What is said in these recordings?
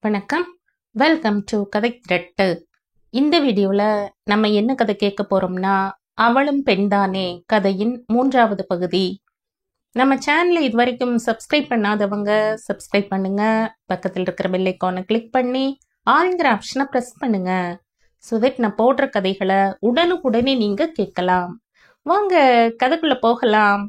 வணக்கம். Welcome to கதை திரட்டு. இந்த வீடியோவில் நம்ம என்ன கதை கேட்க போறோம்னா, அவளும் பெண்தானே கதையின் 3வது பகுதி. நம்ம சேனலை இது வரைக்கும் சப்ஸ்கிரைப் பண்ணாதவங்க சப்ஸ்கிரைப் பண்ணுங்க. பக்கத்தில் இருக்கிற பெல் ஐகானை கிளிக் பண்ணி ஆல்ங்கிற ஆப்ஷனை ப்ரெஸ் பண்ணுங்க. ஸோ தட் நான் போடுற கதைகளை உடனுக்குடனே நீங்க கேட்கலாம். வாங்க கதைக்குள்ள போகலாம்.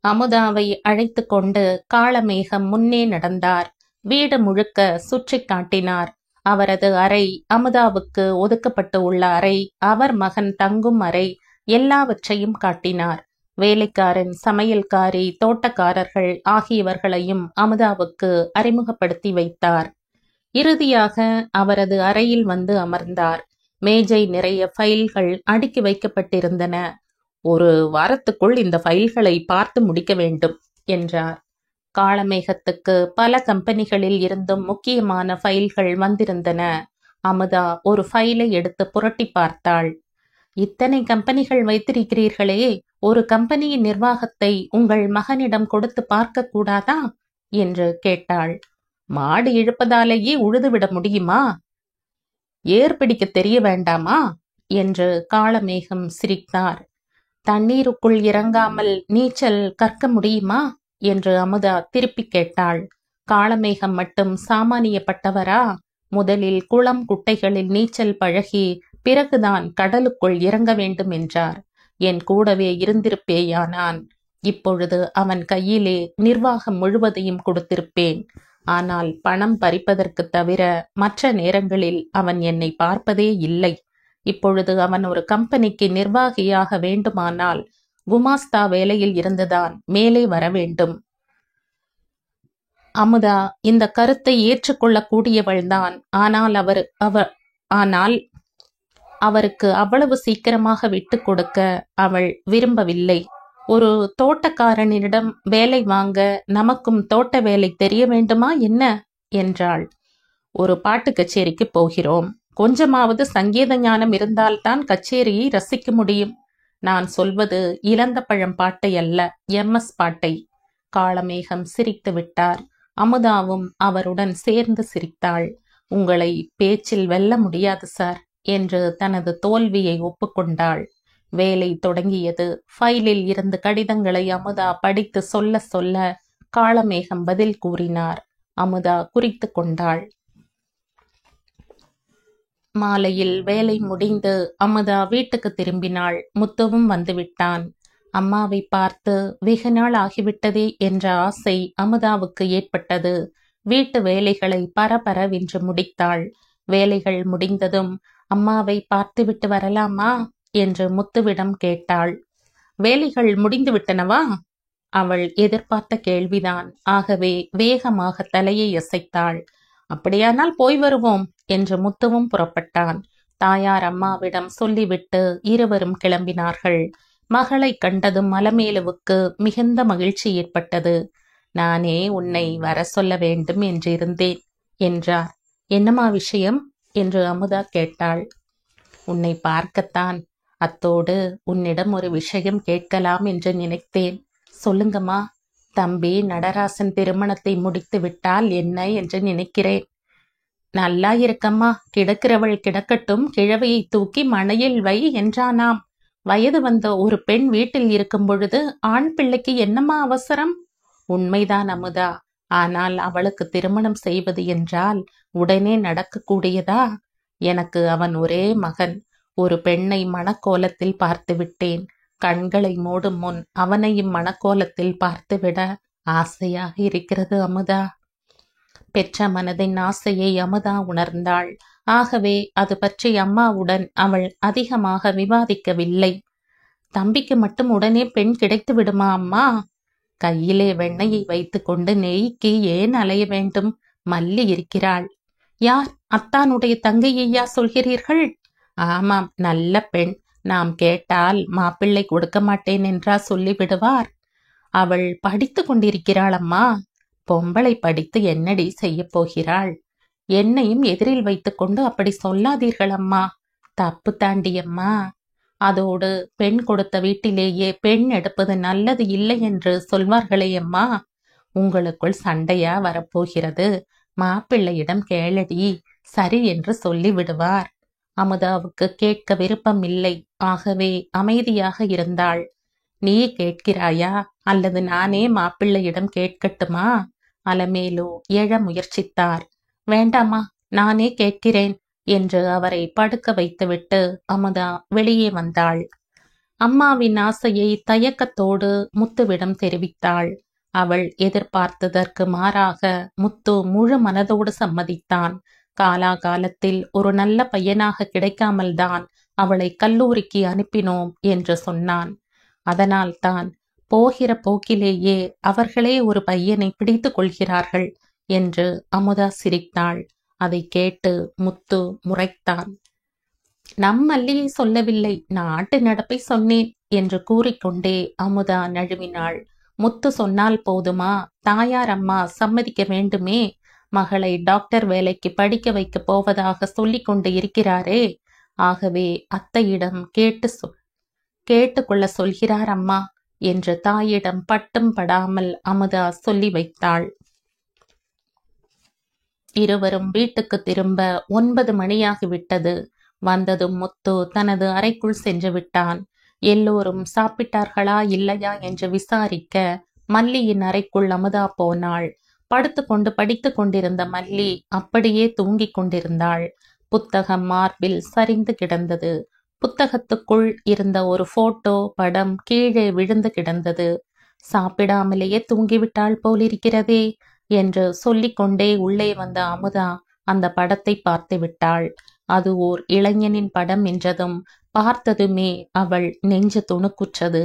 அமுதாவை அழைத்து கொண்டு காளமேகம் முன்னே நடந்தார். வீடு முழுக்க சுற்றி காட்டினார். அவரது அறை, அமுதாவுக்கு ஒதுக்கப்பட்டு உள்ள அறை, அவர் மகன் தங்கும் அறை, எல்லாவற்றையும் காட்டினார். வேலைக்காரன், சமையல்காரி, தோட்டக்காரர்கள் ஆகியவர்களையும் அமுதாவுக்கு அறிமுகப்படுத்தி வைத்தார். இறுதியாக அவரது அறையில் வந்து அமர்ந்தார். மேஜை நிறைய ஃபைல்கள் அடுக்கி வைக்கப்பட்டிருந்தன. ஒரு வாரத்துக்குள் இந்த ஃபைல்களை பார்த்து முடிக்க வேண்டும் என்றார். காளமேகத்துக்கு பல கம்பெனிகளில் இருந்தும் முக்கியமான ஃபைல்கள் வந்திருந்தன. அமுதா ஒரு ஃபைலை எடுத்து புரட்டி பார்த்தாள். இத்தனை கம்பெனிகள் வைத்திருக்கிறீர்களே, ஒரு கம்பெனியின் நிர்வாகத்தை உங்கள் மகனிடம் கொடுத்து பார்க்க கூடாதா என்று கேட்டாள். மாடு இழுப்பதாலேயே உழுதுவிட முடியுமா? ஏர் பிடிக்க தெரிய வேண்டாமா என்று காளமேகம் சிரித்தார். தண்ணீருக்குள் இறங்காமல் நீச்சல் கற்க முடியுமா என்று அமுதா திருப்பி கேட்டாள். காளமேகம் மட்டும் சாமானியப்பட்டவரா? முதலில் குளம் குட்டைகளில் நீச்சல் பழகி பிறகுதான் கடலுக்குள் இறங்க வேண்டும் என்றார். என் கூடவே இருந்திருப்பேயானான். இப்பொழுது அவன் கையிலே நிர்வாகம் முழுவதையும் கொடுத்திருப்பேன். ஆனால் பணம் பறிப்பதற்கு தவிர மற்ற நேரங்களில் அவன் என்னை பார்ப்பதே இல்லை. இப்பொழுது அவன் ஒரு கம்பெனிக்கு நிர்வாகியாக வேண்டுமானால் குமாஸ்தா வேலையில் இருந்துதான் மேலே வர வேண்டும். அமுதா இந்த கருத்தை ஏற்றுக்கொள்ளக்கூடியவள்தான். ஆனால் அவருக்கு அவ்வளவு சீக்கிரமாக விட்டு கொடுக்க அவள் விரும்பவில்லை. ஒரு தோட்டக்காரனிடம் வேலை வாங்க நமக்கும் தோட்ட வேலை தெரிய வேண்டுமா என்ன என்றாள். ஒரு பாட்டு கச்சேரிக்கு போகிறோம். கொஞ்சமாவது சங்கீத ஞானம் இருந்தால்தான் கச்சேரியை ரசிக்க முடியும். நான் சொல்வது இலந்த பழம் பாட்டை அல்ல, எம்எஸ் பாட்டை. காளமேகம் சிரித்து விட்டார். அமுதாவும் அவருடன் சேர்ந்து சிரித்தாள். உங்களை பேச்சில் வெல்ல முடியாது சார் என்று தனது தோல்வியை ஒப்புக்கொண்டாள். வேலை தொடங்கியது. ஃபைலில் இருந்து கடிதங்களை அமுதா படித்து சொல்ல சொல்ல காளமேகம் பதில் கூறினார். அமுதா குறித்து கொண்டாள். மாலையில் வேலை முடிந்து அமுதா வீட்டுக்கு திரும்பினாள். முத்துவும் வந்துவிட்டான். அம்மாவை பார்த்து வெகு நாள் ஆகிவிட்டதே என்ற ஆசை அமுதாவுக்கு ஏற்பட்டது. வீட்டு வேலைகளை பரபரவென்று முடித்தாள். வேலைகள் முடிந்ததும் அம்மாவை பார்த்துவிட்டு வரலாமா என்று முத்துவிடம் கேட்டாள். வேலைகள் முடிந்து விட்டனவா? அவள் எதிர்பார்த்த கேள்விதான். ஆகவே வேகமாக தலையை அசைத்தாள். அப்படியானால் போய் வருவோம் என்று முத்துவும் புறப்பட்டான். தாயார் அம்மாவிடம் சொல்லிவிட்டு இருவரும் கிளம்பினார்கள். மகளை கண்டதும் அலமேலுவுக்கு மிகுந்த மகிழ்ச்சி ஏற்பட்டது. நானே உன்னை வர சொல்ல வேண்டும் என்றிருந்தேன் என்றார். என்னம்மா விஷயம் என்று அமுதா கேட்டாள். உன்னை பார்க்கத்தான். அத்தோடு உன்னிடம் ஒரு விஷயம் கேட்கலாம் என்று நினைத்தேன். சொல்லுங்கம்மா. தம்பி நடராசன் திருமணத்தை முடித்து விட்டால் என்ன என்று நினைக்கிறேன். நல்லா இருக்கம்மா. கிடக்கிறவள் கிடக்கட்டும், கிழவையை தூக்கி மணையில் வை என்றானாம். வயது வந்த ஒரு பெண் வீட்டில் இருக்கும் பொழுது ஆண் பிள்ளைக்கு என்னம்மா அவசரம்? உண்மைதான் அமுதா. ஆனால் அவளுக்கு திருமணம் செய்வது என்றால் உடனே நடக்கக்கூடியதா? எனக்கு அவன் ஒரே மகன். ஒரு பெண்ணை மணக்கோலத்தில் பார்த்து விட்டேன். கண்களை மூடும் முன் அவனையும் மணக்கோலத்தில் பார்த்துவிட ஆசையாக இருக்கிறது அமுதா. பெற்ற மனதின் ஆசையை அமுதா உணர்ந்தாள். ஆகவே அது பற்றி அம்மாவுடன் அவள் அதிகமாக விவாதிக்கவில்லை. தம்பிக்கு மட்டும் உடனே பெண் கிடைத்து விடுமா அம்மா? கையிலே வெண்ணெயை வைத்து கொண்டு நெய்க்கு ஏன் அலைய வேண்டும்? மல்லி இருக்கிறாள். யார்? அத்தானுடைய தங்கையா சொல்கிறீர்கள்? ஆமாம், நல்ல பெண். நாம் கேட்டால் மாப்பிள்ளை கொடுக்க மாட்டேன் என்றா சொல்லிவிடுவார். அவள் படித்து கொண்டிருக்கிறாள் அம்மா. பொம்பளை படித்து என்னடி செய்ய போகிறாள்? என்னையும் எதிரில் வைத்துக்கொண்டு அப்படி சொல்லாதீர்கள் அம்மா. தப்பு தாண்டியம்மா. அதோடு பெண் கொடுத்த வீட்டிலேயே பெண் எடுப்பது நல்லது இல்லை என்று சொல்வார்களே அம்மா. உங்களுக்குள் சண்டையா வரப்போகிறது? மாப்பிள்ளையிடம் கேளடி, சரி என்று சொல்லி விடுவார். அமுதாவுக்கு கேட்க விருப்பம் இல்லை. ஆகவே அமைதியாக இருந்தாள். நீ கேட்கிறாயா அல்லது நானே மாப்பிள்ளையிடம் கேட்கட்டுமா? அலமேலு எழ முயற்சித்தார். வேண்டாமா, நானே கேட்கிறேன் என்று அவரை படுக்க வைத்துவிட்டு அமுதா வெளியே வந்தாள். அம்மாவின் ஆசையை தயக்கத்தோடு முத்துவிடம் தெரிவித்தாள். அவள் எதிர்பார்த்ததற்கு மாறாக முத்து முழு மனதோடு சம்மதித்தான். காலாகாலத்தில் ஒரு நல்ல பையனாக கிடைக்காமல்தான் அவளை கல்லூரிக்கு அனுப்பினோம் என்று சொன்னான். அதனால்தான் போகிற போக்கிலேயே அவர்களே ஒரு பையனை பிடித்து கொள்கிறார்கள் என்று அமுதா சிரித்தாள். அதை கேட்டு முத்து முறைத்தான். நம் மல்லியை சொல்லவில்லை, நாட்டு நடப்பை சொன்னேன் என்று கூறிக்கொண்டே அமுதா நழுவினாள். முத்து சொன்னால் போதுமா? தாயார் அம்மா சம்மதிக்க வேண்டுமே. மகளை டாக்டர் வேலைக்கு படிக்க வைக்க போவதாக சொல்லிக் கொண்டு இருக்கிறாரே. ஆகவே அத்தையிடம் கேட்டுக்கொள்ள சொல்கிறார் அம்மா என்று தாயிடம் பட்டும் படாமல் அமுதா சொல்லி வைத்தாள். இருவரும் வீட்டுக்கு திரும்ப 9 மணியாகிவிட்டது. வந்ததும் முத்து தனது அறைக்குள் சென்று விட்டான். எல்லோரும் சாப்பிட்டார்களா இல்லையா என்று விசாரிக்க மல்லியின் அறைக்குள் அமுதா போனாள். படுத்துக்கொண்டு படித்து கொண்டிருந்த மல்லி அப்படியே தூங்கிக் கொண்டிருந்தாள். புத்தகம் மார்பில் சரிந்து கிடந்தது. புத்தகத்துக்குள் இருந்த ஒரு போட்டோ படம் கீழே விழுந்து கிடந்தது. சாப்பிடாமலேயே தூங்கிவிட்டாள் போலிருக்கிறதே என்று சொல்லிக்கொண்டே உள்ளே வந்த அமுதா அந்த படத்தை பார்த்து விட்டாள். அது ஓர் இளைஞனின் படம் என்றதும் பார்த்ததுமே அவள் நெஞ்சு துணுக்குற்றது.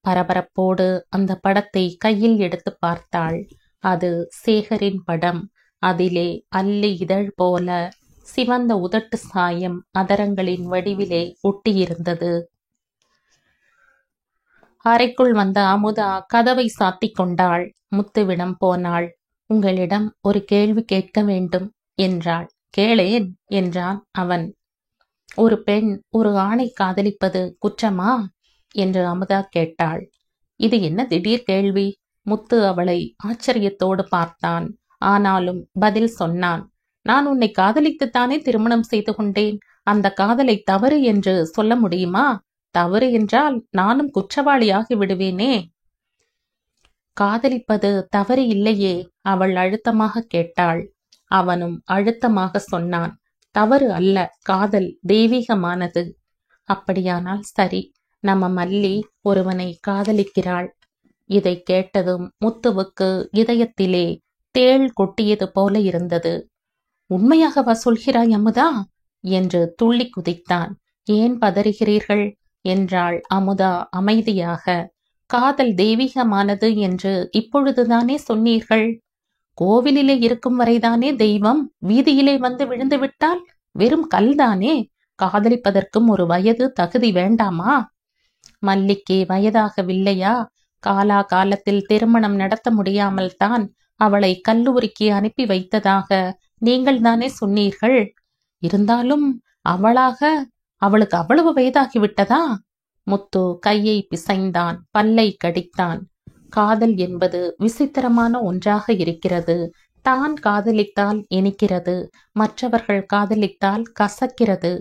பரபரப்போடு அந்த படத்தை கையில் எடுத்து பார்த்தாள். அது சேகரின் படம். அதிலே அல்லி இதழ் போல சிவந்த உதட்டு சாயம் அதரங்களின் வடிவிலே ஒட்டியிருந்தது. அறைக்குள் வந்த அமுதா கதவை சாத்திக் கொண்டாள். முத்துவிடம் போனாள். உங்களிடம் ஒரு கேள்வி கேட்க வேண்டும் என்றாள். கேளேன் என்றான் அவன். ஒரு பெண் ஒரு ஆணை காதலிப்பது குற்றமா என்று அமுதா கேட்டாள். இது என்ன திடீர் கேள்வி? முத்து அவளை ஆச்சரியத்தோடு பார்த்தான். ஆனாலும் பதில் சொன்னான். நான் உன்னை காதலித்துத்தானே திருமணம் செய்து கொண்டேன். அந்த காதலை தவறு என்று சொல்ல முடியுமா? தவறு என்றால் நானும் குற்றவாளியாகி விடுவேனே. காதலிப்பது தவறு இல்லையே, அவள் அழுத்தமாக கேட்டாள். அவனும் அழுத்தமாக சொன்னான். தவறு அல்ல, காதல் தெய்வீகமானது. அப்படியானால் சரி, நம்ம மல்லி ஒருவனை காதலிக்கிறாள். இதை கேட்டதும் முத்துவுக்கு இதயத்திலே தேள் கொட்டியது போல இருந்தது. உண்மையாகவா சொல்கிறாய் அமுதா என்று துள்ளி குதித்தான். ஏன் பதறுகிறீர்கள் என்றாள் அமுதா அமைதியாக. காதல் தெய்வீகமானது என்று இப்பொழுதுதானே சொன்னீர்கள். கோவிலிலே இருக்கும் வரைதானே தெய்வம். வீதியிலே வந்து விழுந்து விட்டால் வெறும் கல்தானே. காதலிப்பதற்கும் ஒரு வயது தகுதி வேண்டாமா? மல்லிக்கு வயதாகவில்லையா? காலா காலத்தில் திருமணம் நடத்த முடியாமல் தான் அவளை கல்லூரிக்கு அனுப்பி வைத்ததாக நீங்கள் தானே சொன்னீர்கள். இருந்தாலும் அவளுக்கு அவ்வளவு வயதாகிவிட்டதா? முத்து கையை பிசைந்தான், பல்லை கடித்தான். காதல் என்பது விசித்திரமான ஒன்றாக இருக்கிறது. தான் காதலித்தால் இனிக்கிறது, மற்றவர்கள் காதலித்தால் கசக்கிறது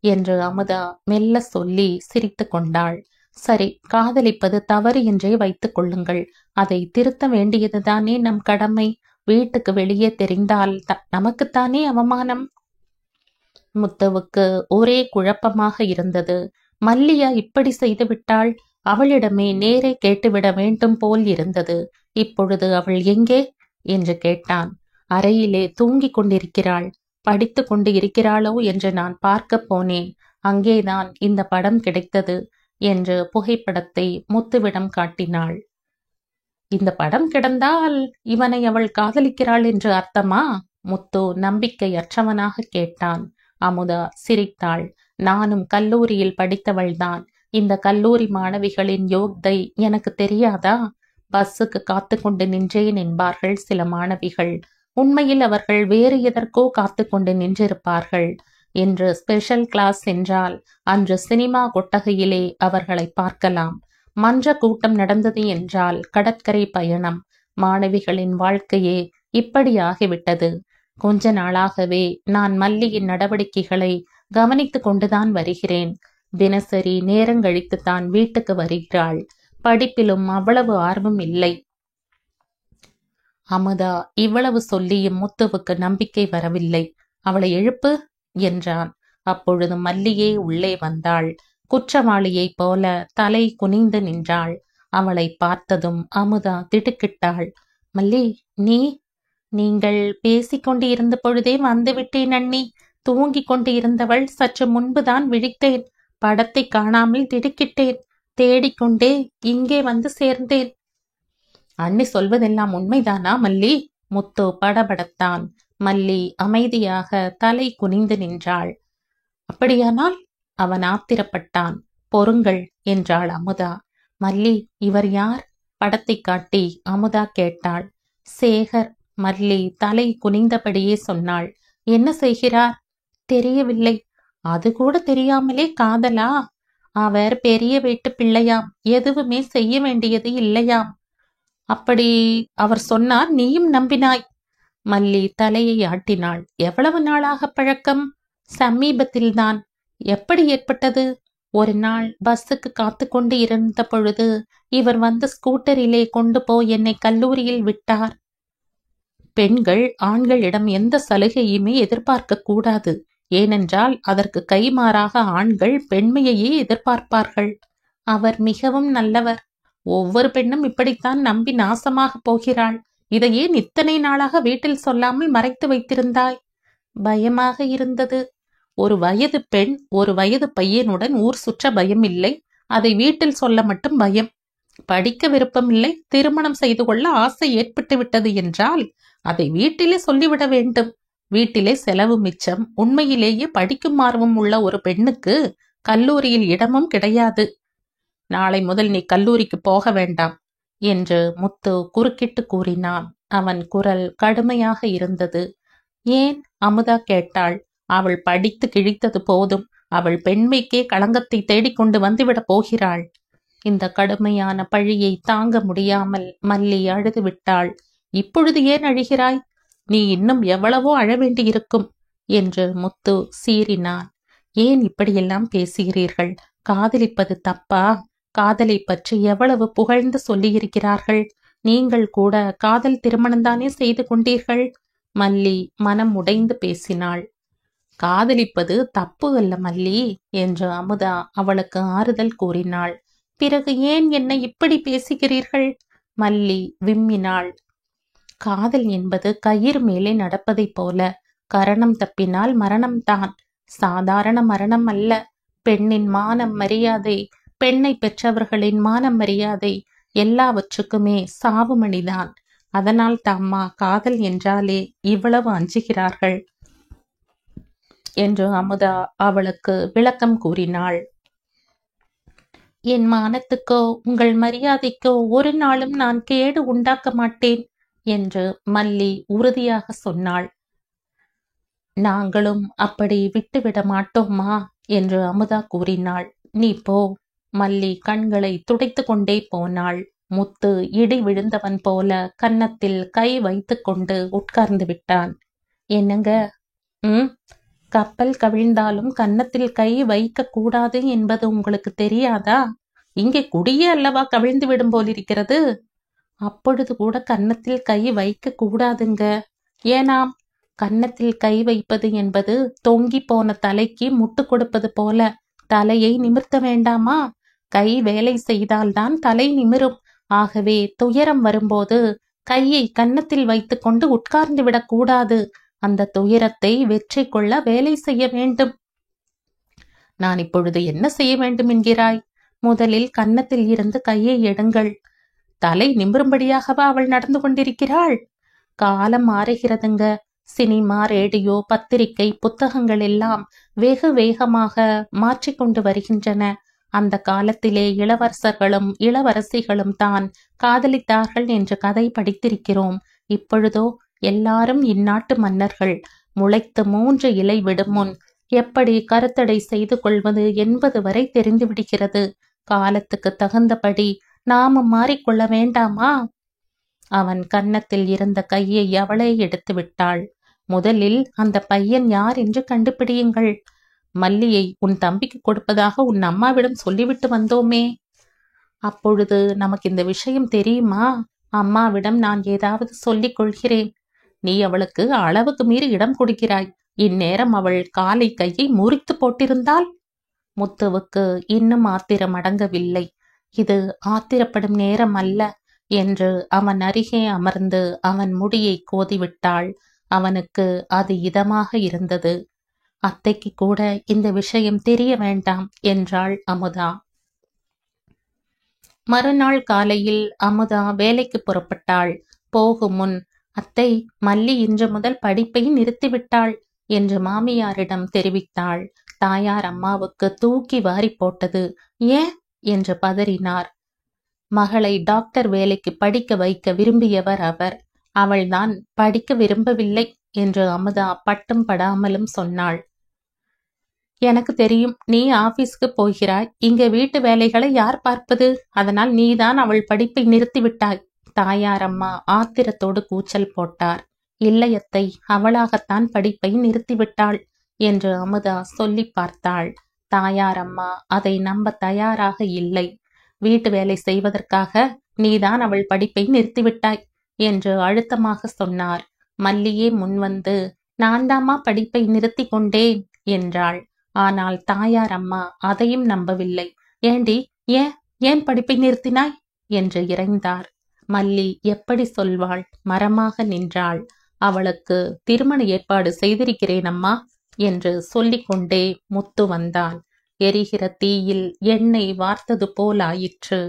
என்று அமுதா மெல்ல சொல்லி சிரித்து கொண்டாள். சரி, காதலிப்பது தவறு என்றே வைத்துக் கொள்ளுங்கள். அதை திருத்த வேண்டியதுதானே நம் கடமை. வீட்டுக்கு வெளியே தெரிந்தால் நமக்குத்தானே அவமானம். முத்துவுக்கு ஒரே குழப்பமாக இருந்தது. மல்லியா இப்படி செய்து விட்டாள்? அவளிடமே நேரே கேட்டுவிட வேண்டும் போல் இருந்தது. இப்பொழுது அவள் எங்கே என்று கேட்டான். அறையிலே தூங்கிக் கொண்டிருக்கிறாள். படித்து கொண்டு இருக்கிறாளோ என்று நான் பார்க்க போனேன். அங்கேதான் இந்த படம் கிடைத்தது என்று புகைப்படத்தை முத்துவிடம் காட்டினாள். இந்த படம் கிடந்தால் இவனை அவள் காதலிக்கிறாள் என்று அர்த்தமா? முத்து நம்பிக்கையற்றவனாக கேட்டான். அமுதா சிரித்தாள். நானும் கல்லூரியில் படித்தவள்தான். இந்த கல்லூரி மாணவிகளின் யோக்தை எனக்கு தெரியாதா? பஸ்ஸுக்கு காத்து கொண்டு நின்றேன் என்பார்கள் சில மாணவிகள். உண்மையில் அவர்கள் வேறு எதற்கோ காத்து கொண்டு நின்றிருப்பார்கள். என்று ஸ்பெஷல் கிளாஸ் என்றால் அன்று சினிமா கொட்டகையிலே அவர்களை பார்க்கலாம். மன்ற கூட்டம் நடந்தது என்றால் கடற்கரை பயணம். மாணவிகளின் வாழ்க்கையே இப்படி ஆகிவிட்டது. கொஞ்ச நாளாகவே நான் மல்லியின் நடவடிக்கைகளை கவனித்துக் கொண்டுதான் வருகிறேன். தினசரி நேரங்கழித்துத்தான் வீட்டுக்கு வருகிறாள். படிப்பிலும் அவ்வளவு ஆர்வம் இல்லை. அமுதா இவ்வளவு சொல்லியும் முத்துவுக்கு நம்பிக்கை வரவில்லை. அவளை எழுப்பு என்றான். அப்பொழுது மல்லியே உள்ளே வந்தாள். குற்றவாளியைப் போல தலை குனிந்து நின்றாள். அவளை பார்த்ததும் அமுதா திடுக்கிட்டாள். மல்லி, நீங்கள் பேசிக்கொண்டு இருந்த பொழுதே வந்துவிட்டேன் அண்ணி. தூங்கிக் கொண்டு இருந்தவள் சற்று முன்புதான் விழித்தேன். படத்தை காணாமல் திடுக்கிட்டேன். தேடிக்கொண்டே இங்கே வந்து சேர்ந்தேன். அண்ணி சொல்வதெல்லாம் உண்மைதானா மல்லி? முத்து படபடத்தான். மல்லி அமைதியாக தலை குனிந்து நின்றாள். அப்படியானால்? அவன் ஆத்திரப்பட்டான். பொறுங்கள் என்றாள் அமுதா. மல்லி, இவர் யார்? படத்தை காட்டி அமுதா கேட்டாள். சேகர். மல்லி தலை குனிந்தபடியே சொன்னாள். என்ன செய்கிறார்? தெரியவில்லை. அது கூட தெரியாமலே காதலா? அவர் பெரிய வீட்டு பிள்ளையாம். எதுவுமே செய்ய வேண்டியது இல்லையாம். அப்படி அவர் சொன்னார், நீயும் நம்பினாய்? மல்லி தலையை ஆட்டினாள். எவ்வளவு நாளாக பழக்கம்? சமீபத்தில்தான். எப்படி ஏற்பட்டது? ஒரு நாள் பஸ்ஸுக்கு காத்து கொண்டு இருந்த பொழுது இவர் வந்து ஸ்கூட்டரிலே கொண்டு போய் என்னை கல்லூரியில் விட்டார். பெண்கள் ஆண்களிடம் எந்த சலுகையுமே எதிர்பார்க்க கூடாது. ஏனென்றால் அதற்கு கைமாறாக ஆண்கள் பெண்மையையே எதிர்பார்ப்பார்கள். அவர் மிகவும் நல்லவர். ஒவ்வொரு பெண்ணும் இப்படித்தான் நம்பி நாசமாக போகிறாள். இதை ஏன் இத்தனை நாளாக வீட்டில் சொல்லாமல் மறைத்து வைத்திருந்தாய்? பயமாக இருந்தது. ஒரு வயது பெண் ஒரு வயது பையனுடன் ஊர் சுற்ற பயம் இல்லை. அதை வீட்டில் சொல்ல மட்டும் பயம். படிக்க விருப்பமில்லை, திருமணம் செய்து கொள்ள ஆசை ஏற்பட்டு விட்டது என்றால் அதை வீட்டிலே சொல்லிவிட வேண்டும். வீட்டிலே செலவு மிச்சம். உண்மையிலேயே படிக்கும் ஆர்வம் உள்ள ஒரு பெண்ணுக்கு கல்லூரியில் இடமும் கிடையாது. நாளை முதல் நீ கல்லூரிக்கு போக வேண்டாம் என்று முத்து குறுக்கிட்டு கூறினான். அவன் குரல் கடுமையாக இருந்தது. ஏன்? அமுதா கேட்டாள். அவள் படித்து கிழித்தது போதும். அவள் பெண்மைக்கே களங்கத்தை தேடிக்கொண்டு வந்துவிடப் போகிறாள். இந்த கடுமையான பழியை தாங்க முடியாமல் மல்லி அழுது விட்டாள். இப்பொழுது ஏன் அழுகிறாய்? நீ இன்னும் எவ்வளவோ அழ வேண்டியிருக்கும் என்று முத்து சீறினான். ஏன் இப்படியெல்லாம் பேசுகிறீர்கள்? காதலிப்பது தப்பா? காதலை பற்றி எவ்வளவு புகழ்ந்து சொல்லியிருக்கிறார்கள். நீங்கள் கூட காதல் திருமணம்தானே செய்து கொண்டீர்கள்? மல்லி மனம் உடைந்து பேசினாள். காதலிப்பது தப்பு அல்ல மல்லி என்று அமுதா அவளுக்கு ஆறுதல் கூறினாள். பிறகு ஏன் என்னை இப்படி பேசுகிறீர்கள்? மல்லி விம்மினாள். காதல் என்பது கயிறு மேலே நடப்பதைப் போல. கரணம் தப்பினால் மரணம்தான். சாதாரண மரணம் அல்ல. பெண்ணின் மானம் மரியாதை, பெண்ணை பெற்றவர்களின் மானம் மரியாதை எல்லாவற்றுக்குமே சாவுமணிதான். அதனால் தாம்மா காதல் என்றாலே இவ்வளவு அஞ்சுகிறார்கள் என்று அமுதா அவளுக்கு விளக்கம் கூறினாள். என் மானத்துக்கோ உங்கள் மரியாதைக்கோ ஒரு நாளும் நான் கேடு உண்டாக்க மாட்டேன் என்று மல்லி உறுதியாக சொன்னாள். நாங்களும் அப்படி விட்டுவிட மாட்டோம்மா என்று அமுதா கூறினாள். நீ போ. மல்லி கண்களை துடைத்து கொண்டே போனாள். முத்து இடி விழுந்தவன் போல கன்னத்தில் கை வைத்து கொண்டு உட்கார்ந்து விட்டான். என்னங்க? கப்பல் கவிழ்ந்தாலும் கன்னத்தில் கை வைக்க கூடாது என்பது உங்களுக்கு தெரியாதா? இங்கே குடியே அல்லவா கவிழ்ந்து விடும் போலிருக்கிறது. அப்பொழுது கூட கன்னத்தில் கை வைக்க கூடாதுங்க. ஏனாம்? கன்னத்தில் கை வைப்பது என்பது தொங்கி போன தலைக்கு முட்டு கொடுப்பது போல. தலையை நிமிர்த்த வேண்டாமா? கை வேலை செய்தால்தான் தலை நிமிரும். ஆகவே துயரம் வரும்போது கையை கன்னத்தில் வைத்து கொண்டு உட்கார்ந்து விடக்கூடாது. அந்த துயரத்தை வெற்றி கொள்ள வேலை செய்ய வேண்டும். நான் இப்பொழுது என்ன செய்ய வேண்டும் என்கிறாய்? முதலில் கன்னத்தில் இருந்து கையை எடுங்கள். தலை நிமிரும்படியாகவா அவள் நடந்து கொண்டிருக்கிறாள்? காலம் மாறுகிறதுங்க. சினிமா, ரேடியோ, பத்திரிகை, புத்தகங்கள் எல்லாம் வெகு வேகமாக மாற்றிக்கொண்டு வருகின்றன. அந்த காலத்திலே இளவரசர்களும் இளவரசிகளும் தான் காதலித்தார்கள் என்று கதை படித்திருக்கிறோம். இப்பொழுதோ எல்லாரும் இந்நாட்டு மன்னர்கள். முளைத்து 3 இலை விடும் முன் எப்படி கருத்தடை செய்து கொள்வது என்பது வரை தெரிந்து விடுகிறது. காலத்துக்கு தகுந்தபடி நாமும் மாறிக்கொள்ள வேண்டாமா? அவன் கன்னத்தில் இருந்த கையை அவளே எடுத்து விட்டாள். முதலில் அந்த பையன் யார் என்று கண்டுபிடியுங்கள். மல்லியை உன் தம்பிக்கு கொடுப்பதாக உன் அம்மாவிடம் சொல்லிவிட்டு வந்தோமே. அப்பொழுது நமக்கு இந்த விஷயம் தெரியுமா? அம்மாவிடம் நான் ஏதாவது சொல்லிக் கொள்கிறேன். நீ அவளுக்கு அளவுக்கு மீறி இடம் கொடுக்கிறாய். இந்நேரம் அவள் காலை கையை முறித்து போட்டிருந்தால்? முத்துவுக்கு இன்னும் ஆத்திரம் அடங்கவில்லை. இது ஆத்திரப்படும் நேரம் அல்ல என்று அவன் அருகே அமர்ந்து அவன் முடியை கோதிவிட்டாள். அவனுக்கு அது இதமாக இருந்தது. அத்தைக்கு கூட இந்த விஷயம் தெரிய வேண்டாம் என்றாள் அமுதா. மறுநாள் காலையில் அமுதா வேலைக்கு புறப்பட்டாள். போகும் முன், அத்தை, மல்லி இன்று முதல் படிப்பை நிறுத்திவிட்டாள் என்று மாமியாரிடம் தெரிவித்தாள். தாயார் அம்மாவுக்கு தூக்கி வாரி போட்டது. ஏன் என்று பதறினார். மகளை டாக்டர் வேலைக்கு படிக்க வைக்க விரும்பியவர் அவர். அவள்தான் படிக்க விரும்பவில்லை என்று அமுதா பட்டும் படாமலும் சொன்னாள். எனக்கு தெரியும், நீ ஆபீஸ்க்கு போகிறாய். இங்க வீட்டு வேலைகளை யார் பார்ப்பது? அதனால் நீதான் அவள் படிப்பை நிறுத்திவிட்டாய். தாயார் அம்மா ஆத்திரத்தோடு கூச்சல் போட்டார். இல்லையத்தை, அவளாகத்தான் படிப்பை நிறுத்திவிட்டாள் என்று அமுதா சொல்லி பார்த்தாள். தாயார் அம்மா அதை நம்ப தயாராக இல்லை. வீட்டு வேலை செய்வதற்காக நீதான் அவள் படிப்பை நிறுத்திவிட்டாய் என்று அழுத்தமாக சொன்னார். மல்லியே முன்வந்து, நான் தாமா படிப்பை நிறுத்தி கொண்டேன் என்றாள். ஆனால் தாயார் அம்மா அதையும் நம்பவில்லை. ஏண்டி, ஏன் படிப்பை நிறுத்தினாய் என்று இறைந்தார். மல்லி எப்படி சொல்வாள்? மரமாக நின்றாள். அவளுக்கு திருமண ஏற்பாடு செய்திருக்கிறேன் அம்மா என்று சொல்லிக்கொண்டே முத்து வந்தான். எரிகிற தீயில் எண்ணெய் வார்த்தது போல் ஆயிற்று.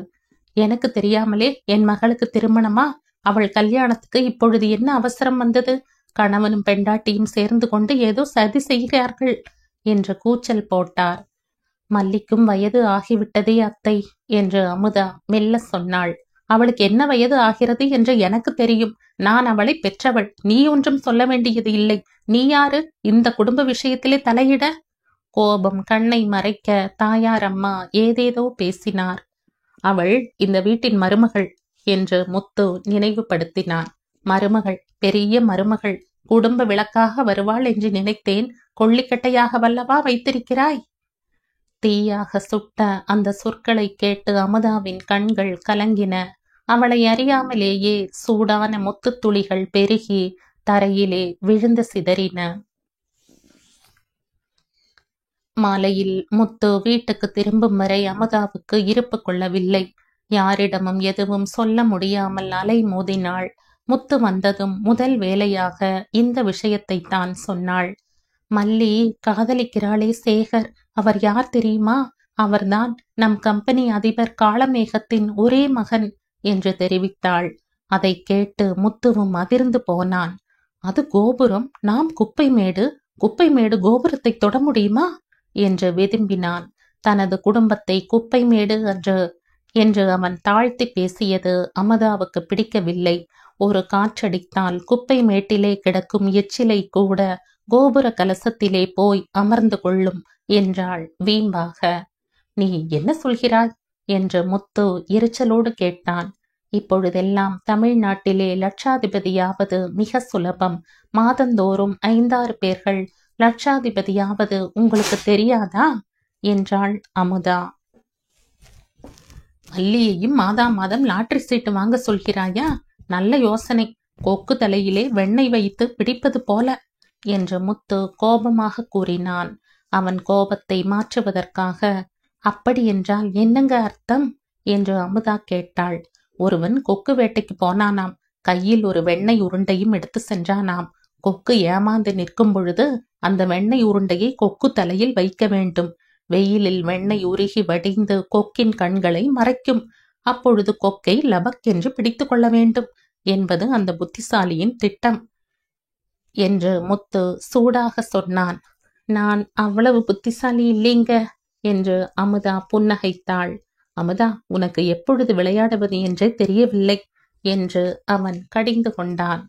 எனக்கு தெரியாமலே என் மகளுக்கு திருமணமா? அவள் கல்யாணத்துக்கு இப்பொழுது என்ன அவசரம் வந்தது? கணவனும் பெண்டாட்டியும் சேர்ந்து கொண்டு ஏதோ சதி செய்கிறார்கள் என்று கூச்சல் போட்டார். மல்லிக்கும் வயது ஆகிவிட்டதே அத்தை என்று அமுதா மெல்ல சொன்னாள். அவளுக்கு என்ன வயது ஆகிறது என்று எனக்கு தெரியும். நான் அவளை பெற்றவள். நீ ஒன்றும் சொல்ல வேண்டியது இல்லை. நீ யாரு இந்த குடும்ப விஷயத்திலே தலையிட? கோபம் கண்ணை மறைக்க தாயார் அம்மா ஏதேதோ பேசினார். அவள் இந்த வீட்டின் மருமகள் என்று முத்து நினைவுபடுத்தினான். மருமகள், பெரிய மருமகள், குடும்ப விளக்காக வருவாள் என்று நினைத்தேன். கொள்ளிக்கட்டையாக வல்லவா வைத்திருக்கிறாய்? தீயாக சுட்ட அந்த சொற்களை கேட்டு அமுதாவின் கண்கள் கலங்கின. அவளை அறியாமலேயே சூடான முத்துத் துளிகள் பெருகி தரையிலே விழுந்து சிதறின. மாலையில் முத்து வீட்டுக்கு திரும்பும் வரை அமுதாவுக்கு இருப்பு கொள்ளவில்லை. யாரிடமும் எதுவும் சொல்ல முடியாமல் அலை மோதினாள். முத்து வந்ததும் முதல் வேலையாக இந்த விஷயத்தை தான் சொன்னாள். மல்லி காதலிக்கிறாளே சேகர், அவர் யார் தெரியுமா? அவர்தான் நம் கம்பெனி அதிபர் காளமேகத்தின் ஒரே மகன் என்று தெரிவித்தாள். அதை கேட்டு முத்துவும் அதிர்ந்து போனான். அது கோபுரம், நாம் குப்பைமேடு. குப்பைமேடு கோபுரத்தை தொட முடியுமா என்று விரும்பினான். தனது குடும்பத்தை குப்பைமேடு என்று அவன் தாழ்த்தி பேசியது அமுதாவுக்கு பிடிக்கவில்லை. ஒரு காற்றடித்தால் குப்பை மேட்டிலே கிடக்கும் எச்சிலை கூட கோபுர கலசத்திலே போய் அமர்ந்து கொள்ளும் என்றாள் வீம்பாக. நீ என்ன சொல்கிறாய் என்று முத்து எரிச்சலோடு கேட்டான். இப்பொழுதெல்லாம் தமிழ்நாட்டிலே லட்சாதிபதியாவது மிக சுலபம். மாதந்தோறும் 5-6 பேர்கள் லட்சாதிபதியாவது உங்களுக்கு தெரியாதா என்றாள் அமுதா. மல்லியையும் மாதம் லாட்டரி சீட்டு வாங்க சொல்கிறாயா? நல்ல யோசனை. கொக்கு தலையிலே வெண்ணெய் வைத்து பிடிப்பது போல என்று முத்து கோபமாக கூறினான். அவன் கோபத்தை மாற்றுவதற்காக, அப்படி என்றால் என்னங்க அர்த்தம் என்று அமுதா கேட்டாள். ஒருவன் கொக்கு வேட்டைக்கு போனானாம். கையில் ஒரு வெண்ணெய் உருண்டையும் எடுத்து சென்றானாம். கொக்கு ஏமாந்து நிற்கும் பொழுது அந்த வெண்ணெய் உருண்டையை கொக்கு தலையில் வைக்க வேண்டும். வெயிலில் வெண்ணெய் உருகி வடிந்து கொக்கின் கண்களை மறைக்கும். அப்பொழுது கொக்கை லபக்கென்று பிடித்து கொள்ள வேண்டும் என்பது அந்த புத்திசாலியின் திட்டம் என்று முத்து சூடாக சொன்னான். நான் அவ்வளவு புத்திசாலி இல்லைங்க என்று அமுதா புன்னகைத்தாள். அமுதா, உனக்கு எப்பொழுது விளையாடுவது என்றே தெரியவில்லை என்று அவன் கடிந்து கொண்டான்.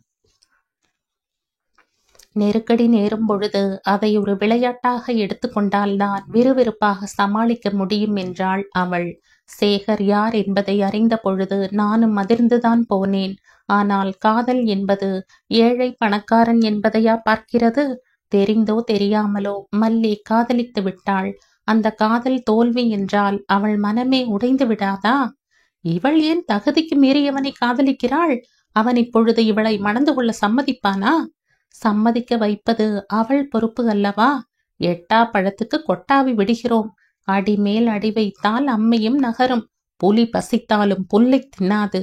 நெருக்கடி நேரும் பொழுது அதை ஒரு விளையாட்டாக எடுத்துக்கொண்டால்தான் விறுவிறுப்பாக சமாளிக்க முடியும் என்றாள் அவள். சேகர் யார் என்பதை அறிந்த பொழுது நானும் அதிர்ந்துதான் போனேன். ஆனால் காதல் என்பது ஏழை பணக்காரன் என்பதையா பார்க்கிறது? தெரிந்தோ தெரியாமலோ மல்லி காதலித்து விட்டாள். அந்த காதல் தோல்வி என்றால் அவள் மனமே உடைந்து விடாதா? இவள் ஏன் தகுதிக்கு மீறியவனை காதலிக்கிறாள்? அவன் இப்பொழுது இவளை மணந்து கொள்ள சம்மதிப்பானா? சம்மதிக்க வைப்பது அவள் பொறுப்பு அல்லவா? எட்டா பழத்துக்கு கொட்டாவி விடுகிறோம். அடிமேல் அடி வைத்தால் அம்மையும் நகரும். புலி பசித்தாலும் புல்லை தின்னாது.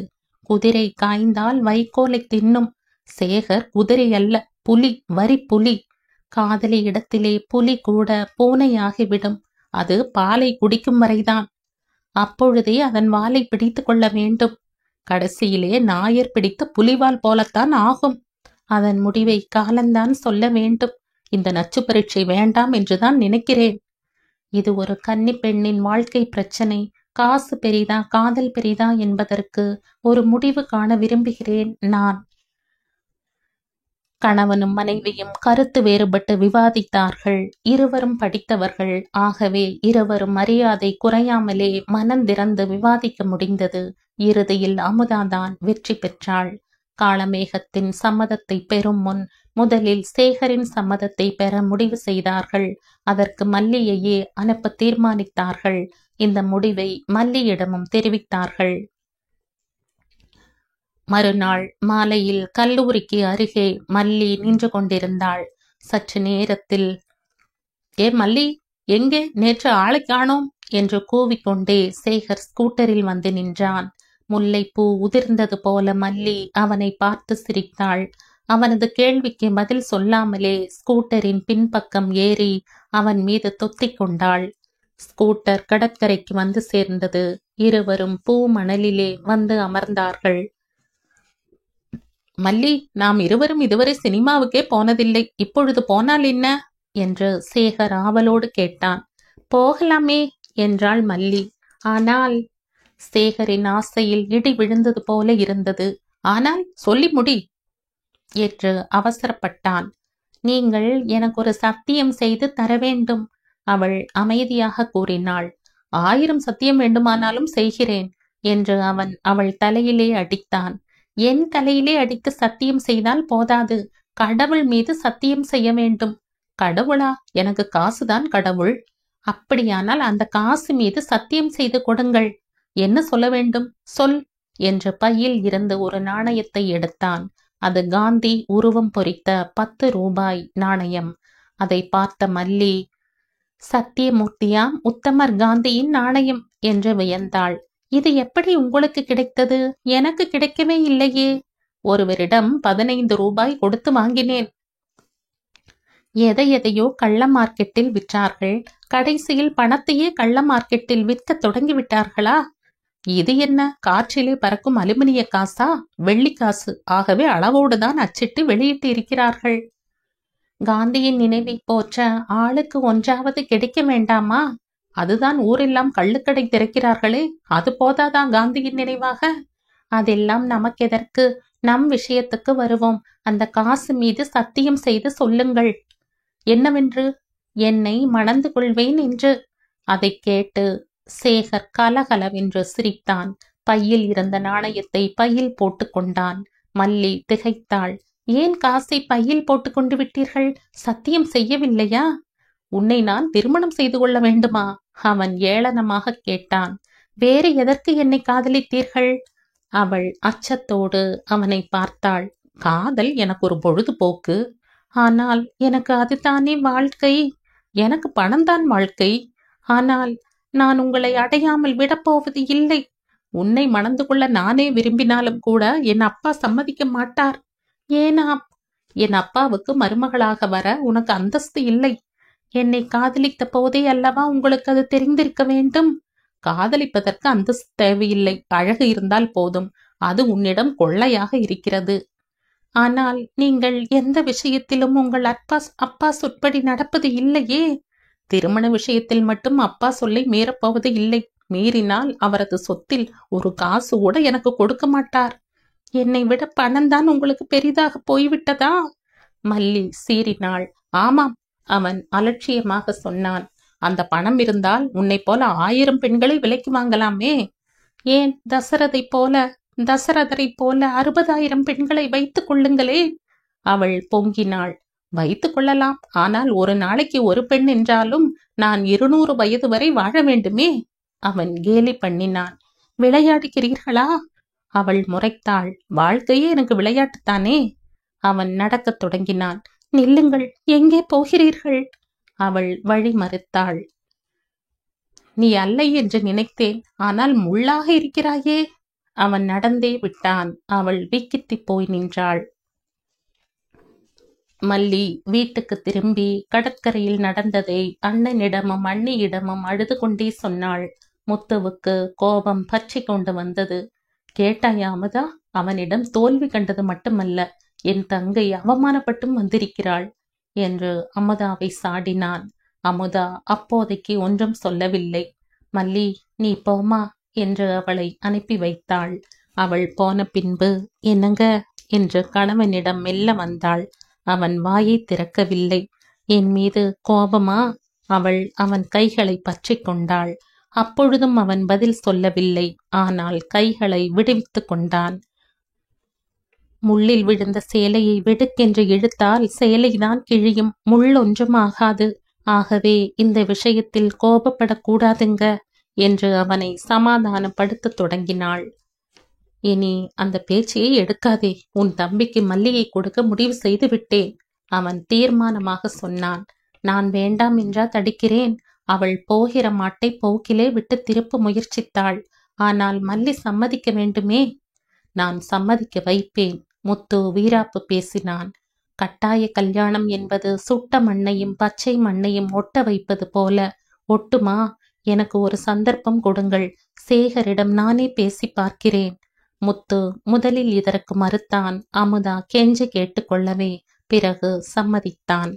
குதிரை காய்ந்தால் வைக்கோலை தின்னும். சேகர் குதிரை அல்ல, புலி, வரி புலி. காதலி இடத்திலே புலி கூட பூனையாகிவிடும். அது பாலை குடிக்கும் வரைதான். அப்பொழுதே அதன் வாலை பிடித்து கொள்ள வேண்டும். கடைசியிலே நாயர் பிடித்த புலிவால் போலத்தான் ஆகும். அதன் முடிவை காலந்தான் சொல்ல வேண்டும். இந்த நச்சு பரீட்சை வேண்டாம் என்றுதான் நினைக்கிறேன். இது ஒரு கன்னி பெண்ணின் வாழ்க்கை பிரச்சனை. காசு பெரிதா காதல் பெரிதா என்பதற்கு ஒரு முடிவு காண விரும்புகிறேன் நான். கணவனும் மனைவியும் கருத்து வேறுபட்டு விவாதித்தார்கள். இருவரும் படித்தவர்கள். ஆகவே இருவரும் மரியாதை குறையாமலே மனந்திறந்து விவாதிக்க முடிந்தது. இறுதியில் அமுதாதான் வெற்றி பெற்றாள். காளமேகத்தின் சம்மதத்தை பெறும் முன் முதலில் சேகரின் சம்மதத்தை பெற முடிவு செய்தார்கள். அதற்கு மல்லியையே அனுப்ப தீர்மானித்தார்கள். இந்த முடிவை மல்லியிடமும் தெரிவித்தார்கள். மறுநாள் மாலையில் கல்லூரிக்கு அருகே மல்லி நின்று கொண்டிருந்தாள். சற்று நேரத்தில், ஏ மல்லி, எங்கே நேற்று ஆளை காணோம் என்று கூவிக்கொண்டே சேகர் ஸ்கூட்டரில் வந்து நின்றான். முல்லைப்பூ உதிர்ந்தது போல மல்லி அவனை பார்த்து சிரித்தாள். அவனது கேள்விக்கு பதில் சொல்லாமலே ஸ்கூட்டரின் பின்பக்கம் ஏறி அவன் மீது தொத்திக் கொண்டாள். ஸ்கூட்டர் கடற்கரைக்கு வந்து சேர்ந்தது. இருவரும் பூ மணலிலே வந்து அமர்ந்தார்கள். மல்லி, நாம் இருவரும் இதுவரை சினிமாவுக்கே போனதில்லை. இப்பொழுது போனால் என்ன என்று சேகர் ஆவலோடு கேட்டான். போகலாமே என்றாள் மல்லி. ஆனால் சேகரின் ஆசையில் இடி விழுந்தது போல இருந்தது. ஆனால் சொல்லி முடி என்று அவசரப்பட்டான். நீங்கள் எனக்கு ஒரு சத்தியம் செய்து தர வேண்டும். அவள் அமைதியாக கூறினாள். 1000 சத்தியம் வேண்டுமானாலும் செய்கிறேன் என்று அவன் அவள் தலையிலே அடித்தான். என் தலையிலே அடித்து சத்தியம் செய்தால் போதாது, கடவுள் மீது சத்தியம் செய்ய வேண்டும். கடவுளா? எனக்கு காசுதான் கடவுள். அப்படியானால் அந்த காசு மீது சத்தியம் செய்து கொடுங்கள். என்ன சொல்ல வேண்டும்? சொல் என்று பையில் இருந்து ஒரு நாணயத்தை எடுத்தான். அது காந்தி உருவம் பொறித்த 10 ரூபாய் நாணயம். அதை பார்த்த மல்லி, சத்தியமூர்த்தியாம் உத்தமர் காந்தியின் நாணயம் என்று வியந்தாள். இது எப்படி உங்களுக்கு கிடைத்தது? எனக்கு கிடைக்கவே இல்லையே. ஒருவரிடம் 15 ரூபாய் கொடுத்து வாங்கினேன். எதையோ கள்ள மார்க்கெட்டில் விற்றார்கள். கடைசியில் பணத்தையே கள்ள மார்க்கெட்டில் விற்க தொடங்கிவிட்டார்களா? இது என்ன, காற்றிலே பறக்கும் அலுமினிய காசா? வெள்ளி காசு. ஆகவே அளவோடுதான் அச்சிட்டு வெளியிட்டு இருக்கிறார்கள். காந்தியின் நினைவை போற்ற ஆளுக்கு ஒன்றாவது கிடைக்க வேண்டாமா? அதுதான் ஊரெல்லாம் கள்ளுக்கடை திறக்கிறார்களே, அது போதாதா காந்தியின் நினைவாக? அதெல்லாம் நமக்கெதற்கு? நம் விஷயத்துக்கு வருவோம். அந்த காசு மீது சத்தியம் செய்து சொல்லுங்கள். என்னவென்று? என்னை மணந்து கொள்வேன் என்று. அதை கேட்டு சேகர் கலகலவென்று சிரித்தான். பையில் இருந்த நாணயத்தை பையில் போட்டு கொண்டான். மல்லி திகைத்தாள். ஏன் காசை பையில் போட்டு கொண்டு விட்டீர்கள்? சத்தியம் செய்யவில்லையா? உன்னை நான் திருமணம் செய்து கொள்ள வேண்டுமா? அவன் ஏளனமாக கேட்டான். வேறு எதற்கு என்னை காதலித்தீர்கள்? அவள் அச்சத்தோடு அவனை பார்த்தாள். காதல் எனக்கு ஒரு பொழுதுபோக்கு. ஆனால் எனக்கு அதுதானே வாழ்க்கை. எனக்கு பணம்தான் வாழ்க்கை. ஆனால் நான் உங்களை அடையாமல் விடப்போவது இல்லை. உன்னை மணந்து கொள்ள நானே விரும்பினாலும் கூட என் அப்பா சம்மதிக்க மாட்டார். ஏனாம்? என் அப்பாவுக்கு மருமகளாக வர உனக்கு அந்தஸ்து இல்லை. என்னை காதலித்த போதே அல்லவா உங்களுக்கு அது தெரிந்திருக்க வேண்டும். காதலிப்பதற்கு அந்தஸ்து தேவையில்லை, அழகு இருந்தால் போதும். அது உன்னிடம் கொள்ளையாக இருக்கிறது. ஆனால் நீங்கள் எந்த விஷயத்திலும் உங்கள் அப்பா சொற்படி நடப்பது இல்லையே. திருமண விஷயத்தில் மட்டும் அப்பா சொல்லை மீறப்போவது இல்லை. மீறினால் அவரது சொத்தில் ஒரு காசு கூட எனக்கு கொடுக்க மாட்டார். என்னை விட பணம்தான் உங்களுக்கு பெரிதாக போய்விட்டதா? மல்லி சீறினாள். ஆமாம், அவன் அலட்சியமாக சொன்னான். அந்த பணம் இருந்தால் உன்னை போல 1000 பெண்களை விலைக்கு வாங்கலாமே. ஏன் தசரதரை போல 60,000 பெண்களை வைத்துக் கொள்ளுங்களே. அவள் பொங்கினாள். வைத்துக் கொள்ளலாம், ஆனால் ஒரு நாளைக்கு ஒரு பெண் என்றாலும் நான் 200 வயது வரை வாழ வேண்டுமே. அவன் கேலி பண்ணினான். விளையாடுகிறீர்களா? அவள் முறைத்தாள். வாழ்க்கையே எனக்கு விளையாட்டுத்தானே. அவன் நடக்கத் தொடங்கினான். நில்லுங்கள், எங்கே போகிறீர்கள்? அவள் வழி மறுத்தாள். நீ அல்லை என்று நினைத்தேன், ஆனால் முள்ளாக இருக்கிறாயே. அவன் நடந்தே விட்டான். அவள் விக்கித்தி போய் நின்றாள். மல்லி வீட்டுக்கு திரும்பி கடற்கரையில் நடந்ததை அண்ணனிடமும் அண்ணியிடமும் அழுது கொண்டே சொன்னாள். முத்துவுக்கு கோபம் பற்றி கொண்டு வந்தது. கேட்டாயா அமுதா? அவனிடம் தோல்வி கண்டது மட்டுமல்ல, என் தங்கை அவமானப்பட்டும் வந்திருக்கிறாள் என்று அமுதாவை சாடினான். அமுதா அப்போதைக்கு ஒன்றும் சொல்லவில்லை. மல்லி, நீ போமா என்று அவளை அனுப்பி வைத்தாள். அவள் போன பின்பு என்னங்க என்று கணவனிடம் மெல்ல வந்தாள். அவன் வாயை திறக்கவில்லை. என் மீது கோபமா? அவள் அவன் கைகளை பற்றி கொண்டாள். அப்பொழுதும் அவன் பதில் சொல்லவில்லை. ஆனால் கைகளை விடுவித்து கொண்டான். முள்ளில் விழுந்த சேலையை வெடுக்கென்று இழுத்தால் சேலைதான் கிழியும், முள் ஒன்றும் ஆகாது. ஆகவே இந்த விஷயத்தில் கோபப்படக்கூடாதுங்க என்று அவனை சமாதானப்படுத்த தொடங்கினாள். இனி அந்த பேச்சையே எடுக்காதே. உன் தம்பிக்கு மல்லிகை கொடுக்க முடிவு செய்து விட்டேன். அவன் தீர்மானமாக சொன்னான். நான் வேண்டாம் என்றா தடுக்கிறேன்? அவள் போகிற மாட்டை போக்கிலே விட்டு திருப்ப முயற்சித்தாள். ஆனால் மல்லி சம்மதிக்க வேண்டுமே. நான் சம்மதிக்க வைப்பேன். முத்து வீராப்பு பேசினான். கட்டாய கல்யாணம் என்பது சுட்ட மண்ணையும் பச்சை மண்ணையும் ஒட்ட வைப்பது போல ஒட்டுமா? எனக்கு ஒரு சந்தர்ப்பம் கொடுங்கள். சேகரிடம் நானே பேசி பார்க்கிறேன். முத்து முதலில் இதற்கு மறுத்தான். அமுதா கெஞ்சி கேட்டுக்கொள்ளவே பிறகு சம்மதித்தான்.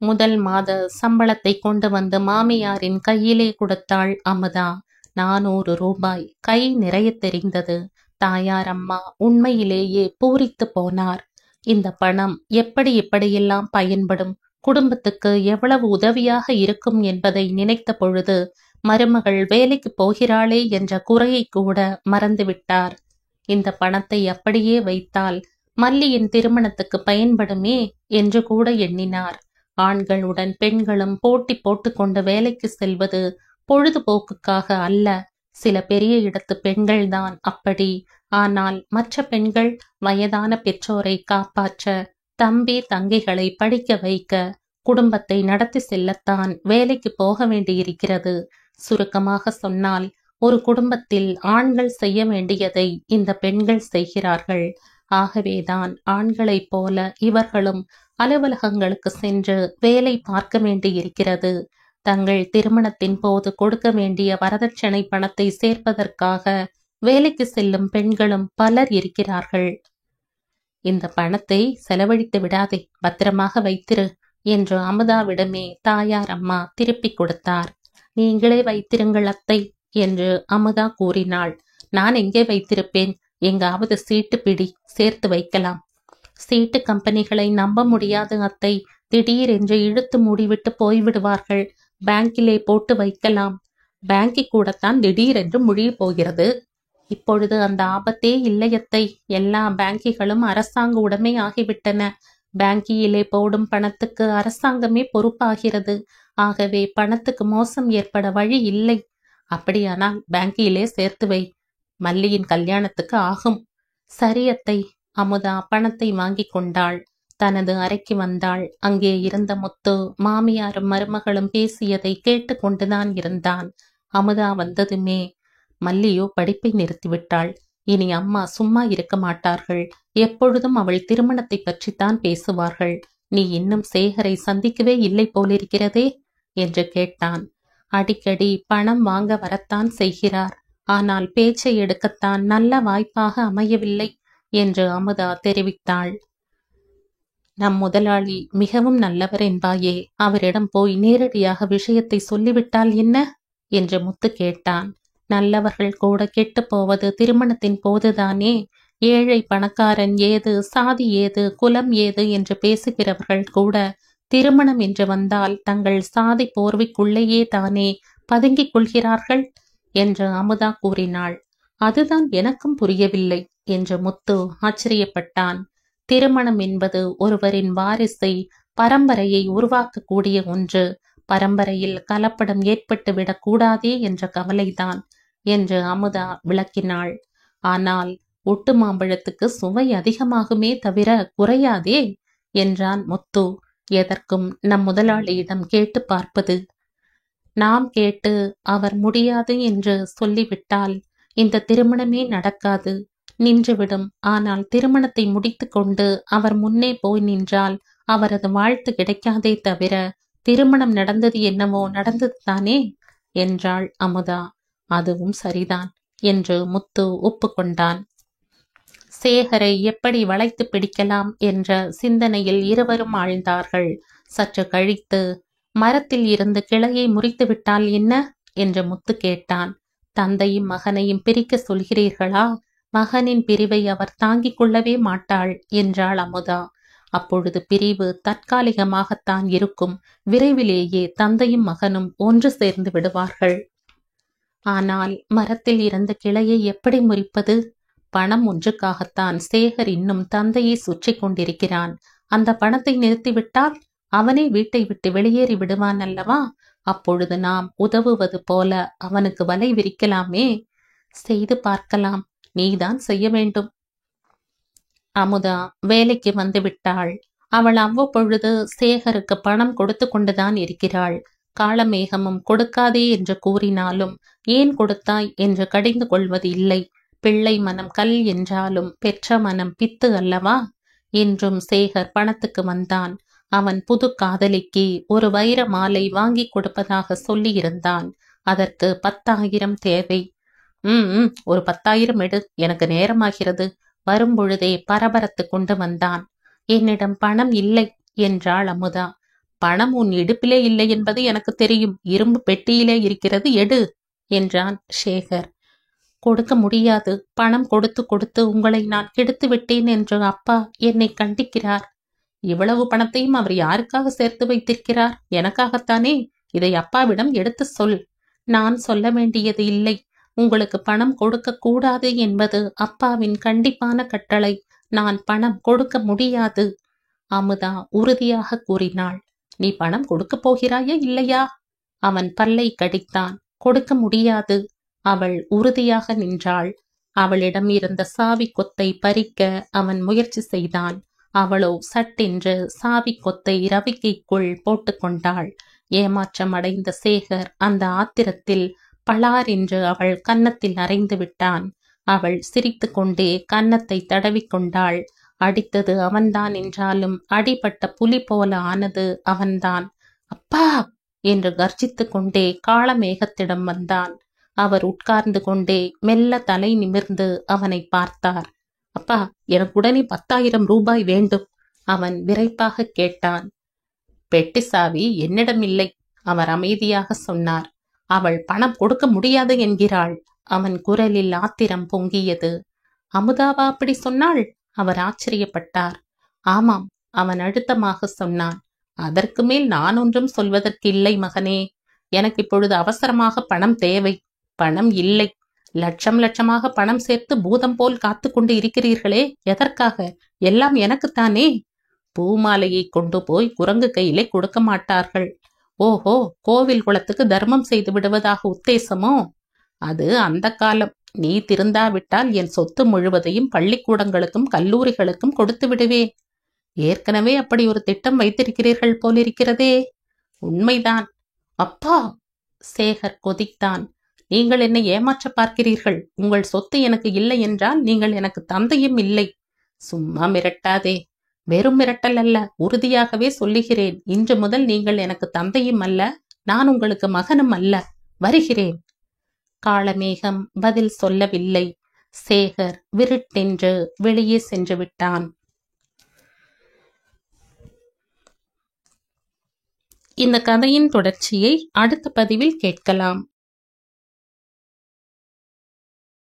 முதல் மாத சம்பளத்தை கொண்டு வந்து மாமியாரின் கையிலே கொடுத்தாள் அமுதா. 400 ரூபாய் கை நிறைய தெரிந்தது. தாயார் அம்மா உண்மையிலேயே பூரித்து போனார். இந்த பணம் எப்படியெல்லாம் பயன்படும், குடும்பத்துக்கு எவ்வளவு உதவியாக இருக்கும் என்பதை நினைத்த பொழுது மருமகள் வேலைக்கு போகிறாளே என்ற குறையை கூட மறந்துவிட்டார். இந்த பணத்தை அப்படியே வைத்தால் மல்லியின் திருமணத்துக்கு பயன்படுமே என்று கூட எண்ணினார். ஆண்களுடன் பெண்களும் போட்டி போட்டுக்கொண்டு வேலைக்கு செல்வது பொழுதுபோக்குக்காக அல்ல. சில பெரிய இடத்து பெண்கள்தான் அப்படி. ஆனால் மற்ற பெண்கள் வயதான பெற்றோரை காப்பாற்ற, தம்பி தங்கைகளை படிக்க வைக்க, குடும்பத்தை நடத்தி செல்லத்தான் வேலைக்கு போக வேண்டியிருக்கிறது. சுருக்கமாக சொன்னால், ஒரு குடும்பத்தில் ஆண்கள் செய்ய வேண்டியதை இந்த பெண்கள் செய்கிறார்கள். ஆகவேதான் ஆண்களைப் போல இவர்களும் அலுவலகங்களுக்கு சென்று வேலை பார்க்க வேண்டியிருக்கிறது. தங்கள் திருமணத்தின் போது கொடுக்க வேண்டிய வரதட்சணை பணத்தை சேர்ப்பதற்காக வேலைக்கு செல்லும் பெண்களும் பலர் இருக்கிறார்கள். இந்த பணத்தை செலவழித்து விடாதே, பத்திரமாக வைத்திரு என்று அமுதாவிடமே தாயார் அம்மா திருப்பி கொடுத்தார். நீங்களே வைத்திருங்கள் அத்தை என்று அமுதா கூறினாள். நான் எங்கே வைத்திருப்பேன்? எங்காவது சீட்டு பிடி, சேர்த்து வைக்கலாம். சீட்டு கம்பெனிகளை நம்ப முடியாது அத்தை. திடீரென்று இழுத்து மூடிவிட்டு போய்விடுவார்கள். பேங்கிலே போட்டு வைக்கலாம். பேங்கி கூடத்தான் திடீரென்று முழிய போகிறது. இப்பொழுது அந்த ஆபத்தே இல்லையத்தை. எல்லா பேங்கிகளும் அரசாங்க உடைமை ஆகிவிட்டன. பேங்கியிலே போடும் பணத்துக்கு அரசாங்கமே பொறுப்பாகிறது. ஆகவே பணத்துக்கு மோசம் ஏற்பட வழி இல்லை. அப்படியானால் பேங்கியிலே சேர்த்து வை. மல்லியின் கல்யாணத்துக்கு ஆகும். சரி அத்தை. அமுதா பணத்தை வாங்கி கொண்டாள். தனது அறைக்கு வந்தாள். அங்கே இருந்த முத்து மாமியாரும் மருமகளும் பேசியதை கேட்டு கொண்டுதான் இருந்தான். அமுதா வந்ததுமே, மல்லியோ படிப்பை நிறுத்திவிட்டாள். இனி அம்மா சும்மா இருக்க மாட்டார்கள். எப்பொழுதும் அவள் திருமணத்தை பற்றித்தான் பேசுவார்கள். நீ இன்னும் சேகரை சந்திக்கவே இல்லை போலிருக்கிறதே என்று கேட்டான். அடிக்கடி பணம் வாங்க வரத்தான் செய்கிறார். ஆனால் பேச்சை எடுக்கத்தான் நல்ல வாய்ப்பாக அமையவில்லை என்று அமுதா தெரிவித்தாள். நம் முதலாளி மிகவும் நல்லவர் என்பாயே, அவரிடம் போய் நேரடியாக விஷயத்தை சொல்லிவிட்டால் என்ன என்று முத்து கேட்டான். நல்லவர்கள் கூட கெட்டு போவது திருமணத்தின் போதுதானே. ஏழை பணக்காரன் ஏது, சாதி ஏது, குலம் ஏது என்று பேசுகிறவர்கள் கூட திருமணம் என்று வந்தால் தங்கள் சாதி போர்வைக்குள்ளேயே தானே பதுங்கிக் கொள்கிறார்கள் என்று அமுதா கூறினாள். அதுதான் எனக்கும் புரியவில்லை என்று முத்து ஆச்சரியப்பட்டான். திருமணம் என்பது ஒருவரின் வாரிசை, பரம்பரையை உருவாக்கக்கூடிய ஒன்று. பரம்பரையில் கலப்படம் ஏற்பட்டு விடக்கூடாதே என்ற கவலைதான் என்று அமுதா விளக்கினாள். ஆனால் ஒட்டு மாம்பழத்துக்கு சுவை அதிகமாகுமே தவிர குறையாதே என்றான் முத்து. எதற்கும் நம் முதலாளியிடம் கேட்டு பார்ப்பது. நாம் கேட்டு அவர் முடியாது என்று சொல்லிவிட்டால் இந்த திருமணமே நடக்காது, நின்றுவிடும். ஆனால் திருமணத்தை முடித்து கொண்டு அவர் முன்னே போய் நின்றால் அவரது வாழ்த்து கிடைக்காதே தவிர திருமணம் நடந்தது என்னவோ நடந்தது தானே என்றாள் அமுதா. அதுவும் சரிதான் என்று முத்து ஒப்புக்கொண்டான். சேகரை எப்படி வளைத்து பிடிக்கலாம் என்ற சிந்தனையில் இருவரும் ஆழ்ந்தார்கள். சற்று கழித்து, மரத்தில் இருந்து கிளையை முறித்து விட்டால் என்ன என்று முத்து கேட்டான். தந்தையும் மகனையும் பிரிக்க சொல்கிறீர்களா? மகனின் பிரிவை அவர் தாங்கிக் கொள்ளவே மாட்டாள் என்றாள் அமுதா. அப்பொழுது பிரிவு தற்காலிகமாகத்தான் இருக்கும். விரைவிலேயே தந்தையும் மகனும் ஒன்று சேர்ந்து விடுவார்கள். ஆனால் மரத்தில் இருந்த கிளையை எப்படி முறிப்பது? பணம் ஒன்றுக்காகத்தான் சேகர் இன்னும் தந்தையை சுற்றி கொண்டிருக்கிறான். அந்த பணத்தை நிறுத்திவிட்டால் அவனே வீட்டை விட்டு வெளியேறி விடுவான் அல்லவா? அப்பொழுது நாம் உதவுவது போல அவனுக்கு வலை விரிக்கலாமே. செய்து பார்க்கலாம். நீதான் செய்ய வேண்டும். அமுதா வேலைக்கு வந்து விட்டாள். அவள் அவ்வப்பொழுது சேகருக்கு பணம் கொடுத்து கொண்டுதான் இருக்கிறாள். காளமேகமும் கொடுக்காதே என்று கூறினாலும் ஏன் கொடுத்தாய் என்று கடிந்து கொள்வது இல்லை. பிள்ளை மனம் கல் என்றாலும் பெற்ற மனம் பித்து அல்லவா? இன்றும் சேகர் பணத்துக்கு வந்தான். அவன் புது காதலிக்கு ஒரு வைர மாலை வாங்கி கொடுப்பதாக சொல்லியிருந்தான். அதற்கு 10,000 தேவை. ஒரு 10,000 எடு, எனக்கு நேரமாகிறது. வரும்பொழுதே பரபரத்து கொண்டு வந்தான். என்னிடம் பணம் இல்லை என்றாள் அமுதா. பணம் உன் இடுப்பிலே இல்லை என்பது எனக்கு தெரியும். இரும்பு பெட்டியிலே இருக்கிறது, எடு என்றான் சேகர். கொடுக்க முடியாது. பணம் கொடுத்து கொடுத்து உங்களை நான் கெடுத்து விட்டேன் என்று அப்பா என்னை கண்டிக்கிறார். இவ்வளவு பணத்தையும் அவர் யாருக்காக சேர்த்து வைத்திருக்கிறார்? எனக்காகத்தானே. இதை அப்பாவிடம் எடுத்து சொல். நான் சொல்ல வேண்டியது இல்லை. உங்களுக்கு பணம் கொடுக்க கூடாது என்பது அப்பாவின் கண்டிப்பான கட்டளை. நான் பணம் கொடுக்க முடியாது. அமுதா உறுதியாக கூறினாள். நீ பணம் கொடுக்க போகிறாயா இல்லையா? அவன் பல்லை கடித்தான். கொடுக்க முடியாது. அவள் உறுதியாக நின்றாள். அவளிடம் இருந்த சாவி கொத்தை பறிக்க அவன் முயற்சி செய்தான். அவளோ சட்டென்று சாவி கொத்தை ரவிக்கைக்குள் போட்டுக்கொண்டாள். ஏமாற்றம் அடைந்த சேகர் அந்த ஆத்திரத்தில் பளார் என்று அவள் கன்னத்தில் அறைந்து விட்டான். அவள் சிரித்து கொண்டே கன்னத்தை தடவிக்கொண்டாள். அடித்தது அவன்தான் என்றாலும் அடிபட்ட புலி போல ஆனது அவன்தான். அப்பா என்று கர்ஜித்து கொண்டே காளமேகத்திடம் வந்தான். அவர் உட்கார்ந்து கொண்டே மெல்ல தலை நிமிர்ந்து அவனை பார்த்தார். அப்பா, எனக்கு உடனே 10,000 ரூபாய் வேண்டும். அவன் விரைப்பாக கேட்டான். பெட்டி சாவி என்னிடம் இல்லை, அவர் அமைதியாக சொன்னார். அவள் பணம் கொடுக்க முடியாது என்கிறாள். அவன் குரலில் ஆத்திரம் பொங்கியது. அமுதாவா அப்படி சொன்னாள்? அவர் ஆச்சரியப்பட்டார். ஆமாம், அவன் அழுத்தமாக சொன்னான். அதற்கு மேல் நான் ஒன்றும் சொல்வதற்கு இல்லை மகனே. எனக்கு இப்பொழுது அவசரமாக பணம் தேவை. பணம் இல்லை. லட்சம் லட்சமாக பணம் சேர்த்து பூதம் போல் காத்து கொண்டு இருக்கிறீர்களே, எதற்காக? எல்லாம் எனக்குத்தானே. பூமாலையை கொண்டு போய் குரங்கு கையிலே கொடுக்க மாட்டார்கள். ஓஹோ, கோவில் குளத்துக்கு தர்மம் செய்து விடுவதாக உத்தேசமோ? அது அந்த காலம். நீ திருந்தாவிட்டால் என் சொத்து முழுவதையும் பள்ளிக்கூடங்களுக்கும் கல்லூரிகளுக்கும் கொடுத்து விடுவேன். ஏற்கனவே அப்படி ஒரு திட்டம் வைத்திருக்கிறீர்கள் போலிருக்கிறதே. உண்மைதான். அப்பா, சேகர் கொதித்தான். நீங்கள் என்னை ஏமாற்ற பார்க்கிறீர்கள். உங்கள் சொத்து எனக்கு இல்லை என்றால் நீங்கள் எனக்கு தந்தையும் இல்லை. சும்மா மிரட்டாதே. வெறும் மிரட்டல் அல்ல, உறுதியாகவே சொல்லுகிறேன். இன்று முதல் நீங்கள் எனக்கு தந்தையும் அல்ல, நான் உங்களுக்கு மகனும் அல்ல. வருகிறேன். காளமேகம் பதில் சொல்லவில்லை. சேகர் விருட்டென்று வெளியே சென்று விட்டான். இந்த கதையின் தொடர்ச்சியை அடுத்த பதிவில் கேட்கலாம்.